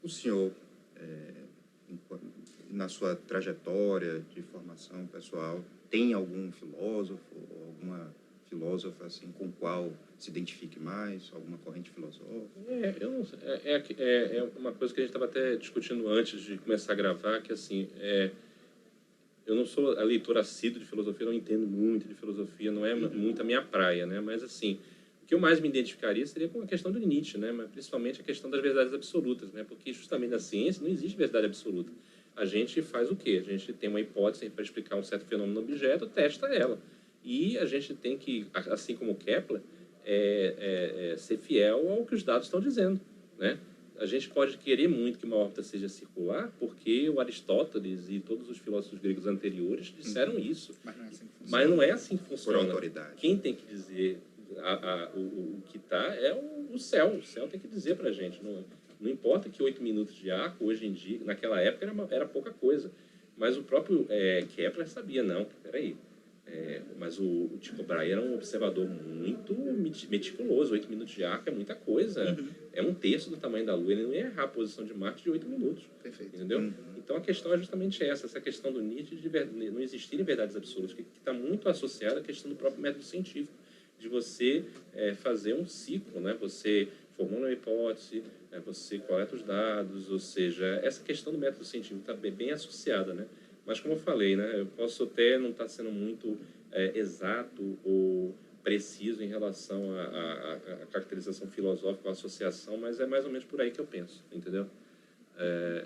o senhor, na sua trajetória de formação pessoal, tem algum filósofo ou alguma filósofa assim, com o qual se identifique mais, alguma corrente filosófica? Eu não sei. É uma coisa que a gente estava até discutindo antes de começar a gravar, que assim, eu não sou a leitora assídua de filosofia, não entendo muito de filosofia, não é muito a minha praia, né? Mas assim, o que eu mais me identificaria seria com a questão do Nietzsche, né? Mas principalmente a questão das verdades absolutas, né? Porque justamente na ciência não existe verdade absoluta. A gente faz o quê? A gente tem uma hipótese para explicar um certo fenômeno no objeto, testa ela. E a gente tem que, assim como Kepler, ser fiel ao que os dados estão dizendo, né? a gente pode querer muito que uma órbita seja circular, porque o Aristóteles e todos os filósofos gregos anteriores disseram isso. Mas não é assim que funciona. Mas não é assim que Por funciona. autoridade. Quem tem que dizer o que está é o céu. O céu tem que dizer para a gente. Não importa que 8 minutos de arco, hoje em dia, naquela época era pouca coisa. Mas o próprio Kepler sabia, não, peraí. Mas o Tycho Brahe era um observador muito meticuloso. 8 minutos de arco é muita coisa. É um terço do tamanho da Lua. Ele não ia errar a posição de Marte de 8 minutos. Perfeito. Entendeu? Então a questão é justamente essa questão do Nietzsche de não existirem verdades absolutas, que está muito associada à questão do próprio método científico, de você fazer um ciclo, né? Você formula uma hipótese, você coleta os dados, ou seja, essa questão do método científico está bem associada, né? Mas como eu falei, né? Eu posso até não estar sendo muito exato ou preciso em relação à caracterização filosófica, à associação, mas é mais ou menos por aí que eu penso, entendeu?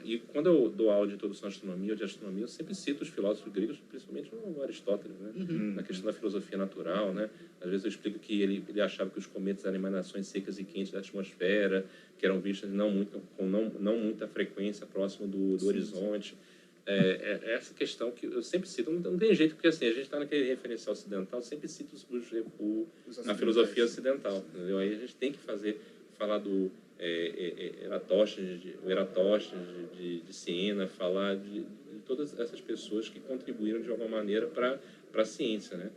E quando eu dou aula de introdução à astronomia ou de astronomia, eu sempre cito os filósofos gregos, principalmente o Aristóteles, né? Na questão da filosofia natural, né? Às vezes eu explico que ele achava que os cometas eram emanações secas e quentes da atmosfera, que eram vistas com não muita frequência próximo do horizonte. Essa questão que eu sempre cito, não tem jeito, porque assim, a gente está naquele referencial ocidental, sempre cita a filosofia ocidental, entendeu? Aí a gente tem que falar do Eratóstenes de Siena, falar de todas essas pessoas que contribuíram de alguma maneira para a ciência, né?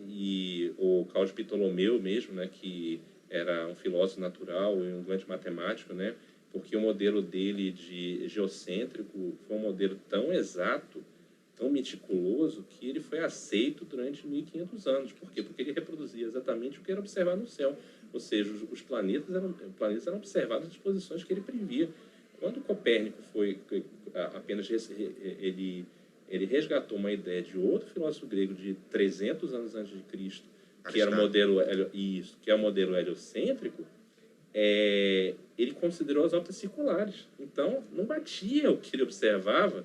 E o Cláudio Ptolomeu mesmo, né, que era um filósofo natural e um grande matemático, né? Porque o modelo dele de geocêntrico foi um modelo tão exato, tão meticuloso, que ele foi aceito durante 1.500 anos. Por quê? Porque ele reproduzia exatamente o que era observado no céu. Ou seja, os planetas eram observados nas posições que ele previa. Quando Copérnico ele resgatou uma ideia de outro filósofo grego de 300 anos antes de Cristo, que era o modelo heliocêntrico, ele considerou as órbitas circulares. Então, não batia o que ele observava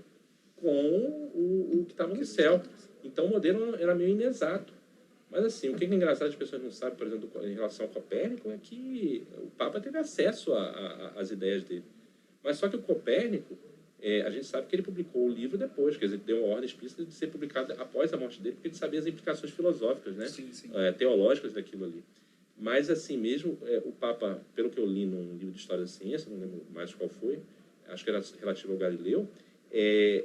com o que estava no céu. Então, o modelo era meio inexato. Mas, assim, o que é engraçado, as pessoas não sabem, por exemplo, em relação ao Copérnico, é que o Papa teve acesso às ideias dele. Mas só que o Copérnico, a gente sabe que ele publicou o livro depois, quer dizer, deu uma ordem explícita de ser publicado após a morte dele, porque ele sabia as implicações filosóficas, né? Sim, sim. Teológicas daquilo ali. Mas, assim mesmo, o Papa, pelo que eu li num livro de História da Ciência, não lembro mais qual foi, acho que era relativo ao Galileu,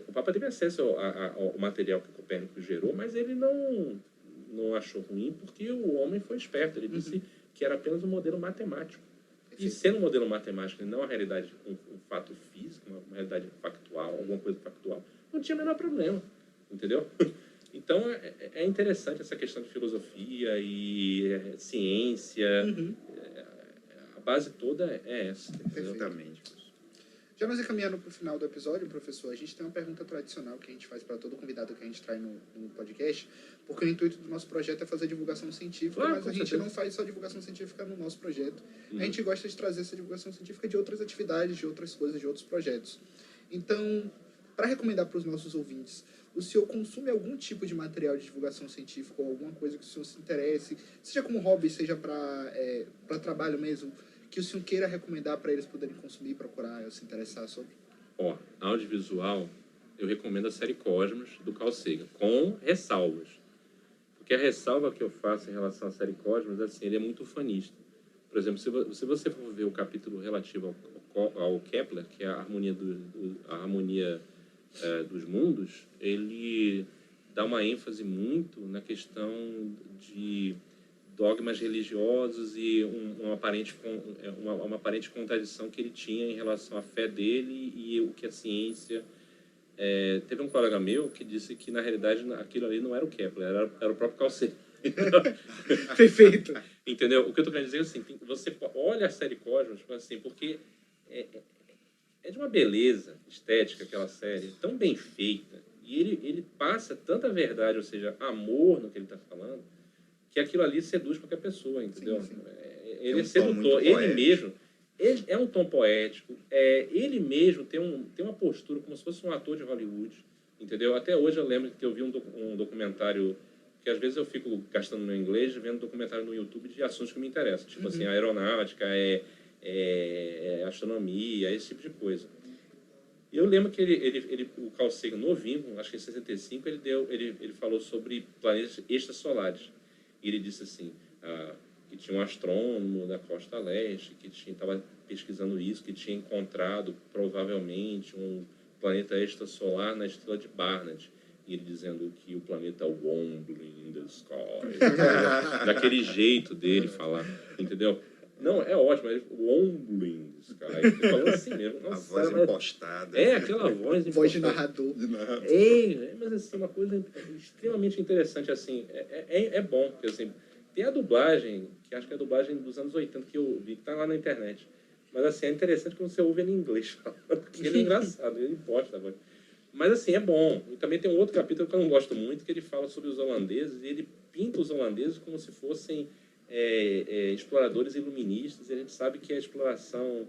o Papa teve acesso ao material que o Copérnico gerou, mas ele não achou ruim, porque o homem foi esperto. Ele disse que era apenas um modelo matemático. E sendo um modelo matemático e não a realidade, um fato físico, uma realidade factual, alguma coisa factual, não tinha o menor problema, entendeu? Então, é interessante essa questão de filosofia e ciência. A base toda é essa. Perfeitamente. Já nós encaminhando para o final do episódio, professor, a gente tem uma pergunta tradicional que a gente faz para todo convidado que a gente traz no podcast, porque o intuito do nosso projeto é fazer divulgação científica, mas a gente não faz só divulgação científica no nosso projeto. A gente gosta de trazer essa divulgação científica de outras atividades, de outras coisas, de outros projetos. Então, para recomendar para os nossos ouvintes, o senhor consome algum tipo de material de divulgação científica ou alguma coisa que o senhor se interesse, seja como hobby, seja para trabalho mesmo, que o senhor queira recomendar para eles poderem consumir, procurar, se interessar sobre? Audiovisual, eu recomendo a série Cosmos, do Carl Sagan, com ressalvas. Porque a ressalva que eu faço em relação à série Cosmos, assim, ele é muito ufanista. Por exemplo, se você for ver o capítulo relativo ao Kepler, que é a harmonia dos mundos, ele dá uma ênfase muito na questão de dogmas religiosos e uma aparente contradição que ele tinha em relação à fé dele e o que a ciência... teve um colega meu que disse que, na realidade, aquilo ali não era o Kepler, era o próprio Carl Sagan. Perfeito. Entendeu? O que eu estou querendo dizer é assim, você olha a série Cosmos, assim, porque é de uma beleza estética aquela série, tão bem feita, e ele passa tanta verdade, ou seja, amor no que ele está falando, que aquilo ali seduz qualquer pessoa, entendeu? Sim. Ele é sedutor, ele mesmo, ele é um tom poético, ele mesmo tem uma postura como se fosse um ator de Hollywood, entendeu? Até hoje eu lembro que eu vi um documentário, que às vezes eu fico gastando meu inglês vendo documentário no YouTube de assuntos que me interessam, tipo assim, aeronáutica, astronomia, esse tipo de coisa. E eu lembro que o Carl Sagan, novinho, acho que em 65, ele falou sobre planetas extrasolares. E ele disse assim, que tinha um astrônomo da costa leste que estava pesquisando isso, que tinha encontrado provavelmente um planeta extrasolar na estrela de Barnard. E ele dizendo que o planeta Wombling in the Sky. Daquele jeito dele falar, entendeu? Não, é ótimo, é Wombling in the Sky. Ele falou assim mesmo. Nossa, a voz impostada. Aquela voz impostada. Voz de narrador. Mas assim, uma coisa extremamente interessante, assim, é bom, porque assim, tem a dublagem, que acho que é a dublagem dos anos 80, que eu vi, que tá lá na internet. Mas assim, é interessante quando você ouve ele em inglês, porque ele é engraçado, ele imposta a voz. Mas assim, é bom. E também tem um outro capítulo que eu não gosto muito, que ele fala sobre os holandeses, e ele pinta os holandeses como se fossem exploradores iluministas, e a gente sabe que a exploração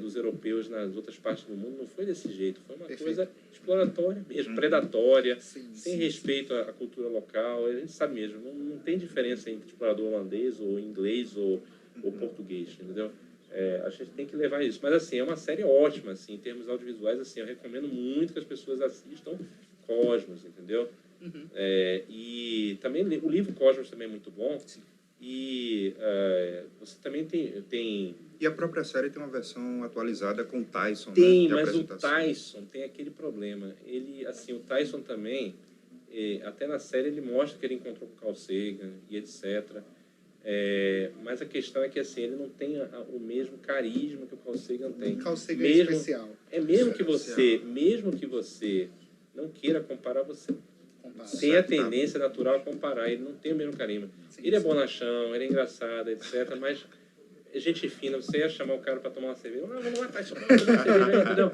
dos europeus nas outras partes do mundo não foi desse jeito, foi uma coisa exploratória mesmo, predatória, sem respeito à cultura local. A gente sabe mesmo, não tem diferença entre explorador holandês ou inglês ou português, entendeu? A gente tem que levar isso. Mas assim, é uma série ótima, assim, em termos audiovisuais, assim, eu recomendo muito que as pessoas assistam Cosmos, entendeu? E também o livro Cosmos também é muito bom. Sim. E você também tem... E a própria série tem uma versão atualizada com o Tyson, tem, né? Mas o Tyson tem aquele problema. Assim, o Tyson também, até na série ele mostra que ele encontrou com o Carl Sagan e etc. Mas a questão é que assim, ele não tem o mesmo carisma que o Carl Sagan tem. O Carl Sagan é especial. Mesmo que você não queira comparar, você tem a tendência natural a comparar. Ele não tem o mesmo carisma. Ele é bonachão, ele é engraçado, etc. Mas é gente fina. Você ia chamar o cara para tomar uma cerveja. Não, vamos lá, Tyson, tomar uma cerveja, entendeu?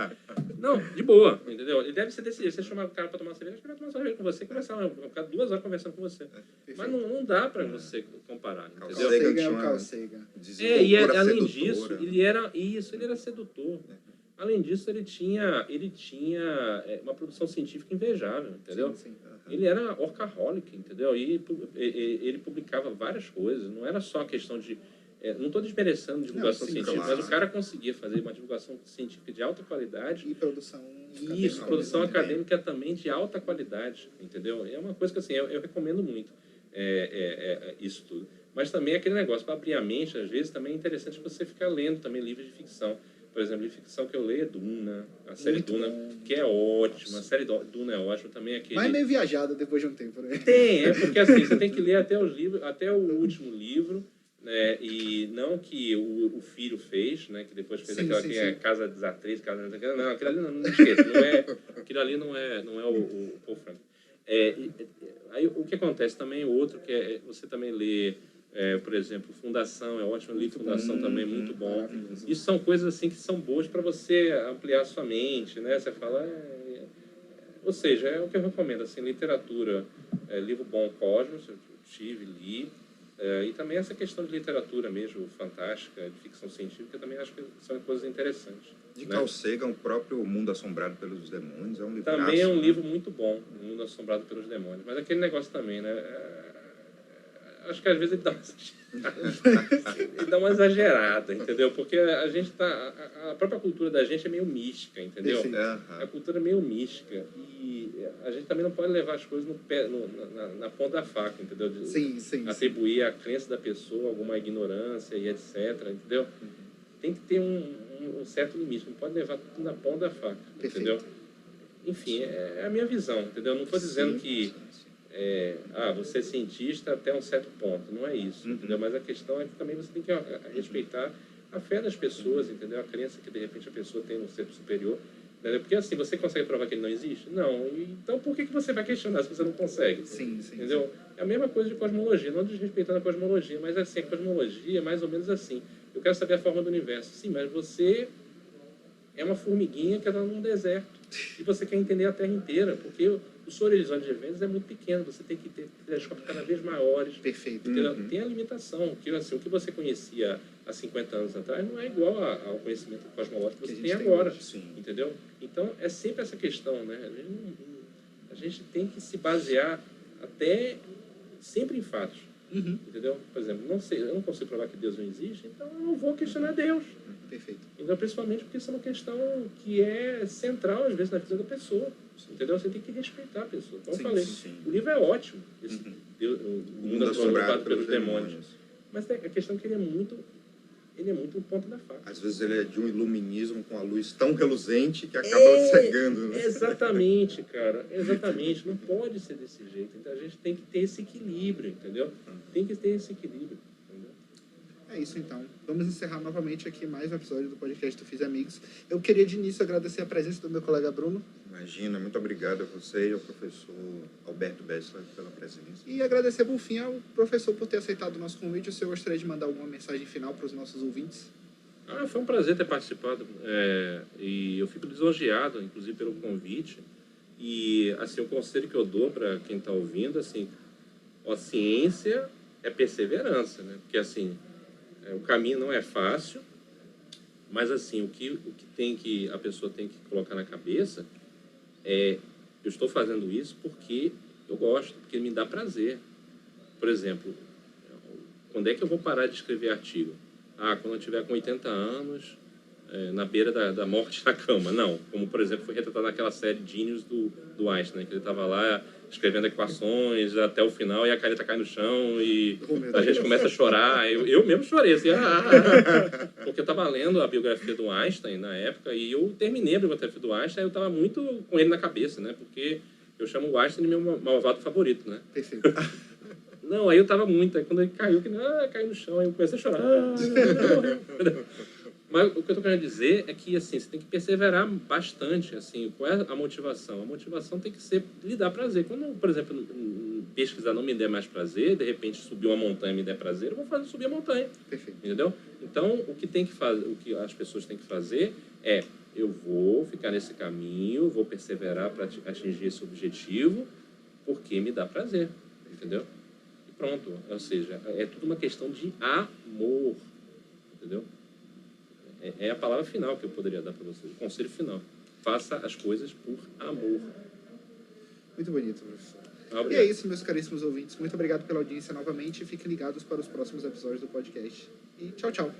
Não, de boa, entendeu? Ele deve ser desse jeito. Você chamar o cara para tomar uma cerveja, ele vai tomar uma cerveja com você, conversar, ficar 2 horas conversando com você. Mas não dá para você comparar, entendeu? O Carl Sagan. E além disso, ele era sedutor. Além disso, ele tinha uma produção científica invejável, entendeu? Sim. Ele era workaholic, entendeu? E ele publicava várias coisas. Não era só a questão de... não estou desmerecendo divulgação científica, claro. Mas o cara conseguia fazer uma divulgação científica de alta qualidade. E produção acadêmica também de alta qualidade, entendeu? É uma coisa que assim, eu recomendo muito isso tudo. Mas também aquele negócio, para abrir a mente, às vezes, também é interessante você ficar lendo também livros de ficção. Por exemplo, de ficção que eu leio é Duna, a série muito Duna, bom. Que é ótima. A série Duna é ótima também. Mas é meio viajada depois de um tempo, né? Porque assim, você tem que ler até os livros, até o último livro, né? E não que o filho fez, né? Que depois fez Casa das Atrizes, não, aquilo ali não esqueça, aquilo ali não é o Paul Frank. Aí o que acontece também, outro que você também lê, por exemplo, Fundação, é ótimo, livro Fundação também, muito bom. Isso são coisas assim que são boas para você ampliar a sua mente, né? Você fala... Ou seja, é o que eu recomendo, assim, literatura, livro bom, Cosmos, eu tive, li, e também essa questão de literatura mesmo, fantástica, de ficção científica, também acho que são coisas interessantes. De Carl Sagan, o próprio Mundo Assombrado pelos Demônios, é um livro também é um livro muito bom, O Mundo Assombrado pelos Demônios, mas aquele negócio também, né? Acho que às vezes ele dá uma exagerada, entendeu? Porque a gente a própria cultura da gente é meio mística, entendeu? A cultura é meio mística e a gente também não pode levar as coisas na ponta da faca, entendeu? Atribuir à crença da pessoa alguma ignorância e etc, entendeu? Tem que ter um certo limite, não pode levar tudo na ponta da faca, entendeu? Enfim, é a minha visão, entendeu? Não estou dizendo que você é cientista até um certo ponto, não é isso, entendeu? Mas a questão é que também você tem que respeitar a fé das pessoas, entendeu? A crença que de repente a pessoa tem no ser superior, entendeu? Porque assim, você consegue provar que ele não existe? Não. Então por que você vai questionar se você não consegue? Entendeu? É a mesma coisa de cosmologia, não desrespeitando a cosmologia, mas assim, a cosmologia é mais ou menos assim. Eu quero saber a forma do universo. Sim, mas você é uma formiguinha que está num deserto e você quer entender a Terra inteira, porque o seu horizonte de eventos é muito pequeno, você tem que ter telescópios cada vez maiores. Perfeito. Tem a limitação, que assim, o que você conhecia há 50 anos atrás não é igual ao conhecimento cosmológico que você tem agora, entendeu? Então, é sempre essa questão, né? A gente tem que se basear até sempre em fatos, entendeu? Por exemplo, eu não consigo provar que Deus não existe, então eu não vou questionar Deus. Perfeito. Então, principalmente porque isso é uma questão que é central, às vezes, na vida da pessoa. Entendeu? Você tem que respeitar a pessoa. Como eu falei, o livro é ótimo. Esse o Mundo Assombrado pelos Demônios. Mas a questão é que ele é muito ponta da faca. Às vezes ele é de um iluminismo com a luz tão reluzente que acaba cegando. Né? Exatamente, cara. Exatamente. Não pode ser desse jeito. Então a gente tem que ter esse equilíbrio, entendeu? Tem que ter esse equilíbrio. Entendeu? É isso, então. Vamos encerrar novamente aqui mais um episódio do podcast do Fiz Amigos. Eu queria, de início, agradecer a presença do meu colega Bruno. Imagina, muito obrigado a você e ao professor Alberto Bessler pela presença. E agradecer, por fim, ao professor por ter aceitado o nosso convite. Você gostaria de mandar alguma mensagem final para os nossos ouvintes? Foi um prazer ter participado. E eu fico lisonjeado, inclusive, pelo convite. E, assim, o conselho que eu dou para quem está ouvindo, assim, a ciência é perseverança, né? Porque, assim, o caminho não é fácil, mas, assim, o que a pessoa tem que colocar na cabeça eu estou fazendo isso porque eu gosto, porque me dá prazer. Por exemplo, quando é que eu vou parar de escrever artigo? Quando eu estiver com 80 anos, na beira da morte na cama. Não, como, por exemplo, foi retratado naquela série Genius do Einstein, que ele estava lá escrevendo equações até o final e a caneta cai no chão e a gente começa a chorar. Eu mesmo chorei, assim, porque eu estava lendo a biografia do Einstein na época e eu terminei a biografia do Einstein e eu estava muito com ele na cabeça, né? Porque eu chamo o Einstein de meu malvado favorito, né? Perfeito. Não, aí eu estava muito, aí quando ele caiu, caiu no chão, aí eu comecei a chorar. Mas o que eu estou querendo dizer é que, assim, você tem que perseverar bastante, assim. Qual é a motivação? A motivação tem que ser lhe dar prazer. Quando, por exemplo, pesquisar não me der mais prazer, de repente subir uma montanha me der prazer, eu vou subir a montanha. Perfeito. Entendeu? Então, o que as pessoas têm que fazer é, eu vou ficar nesse caminho, vou perseverar para atingir esse objetivo, porque me dá prazer. Entendeu? E pronto. Ou seja, é tudo uma questão de amor. Entendeu? É a palavra final que eu poderia dar para vocês, o conselho final. Faça as coisas por amor. Muito bonito, professor. Obrigado. E é isso, meus caríssimos ouvintes. Muito obrigado pela audiência novamente e fiquem ligados para os próximos episódios do podcast. E tchau, tchau.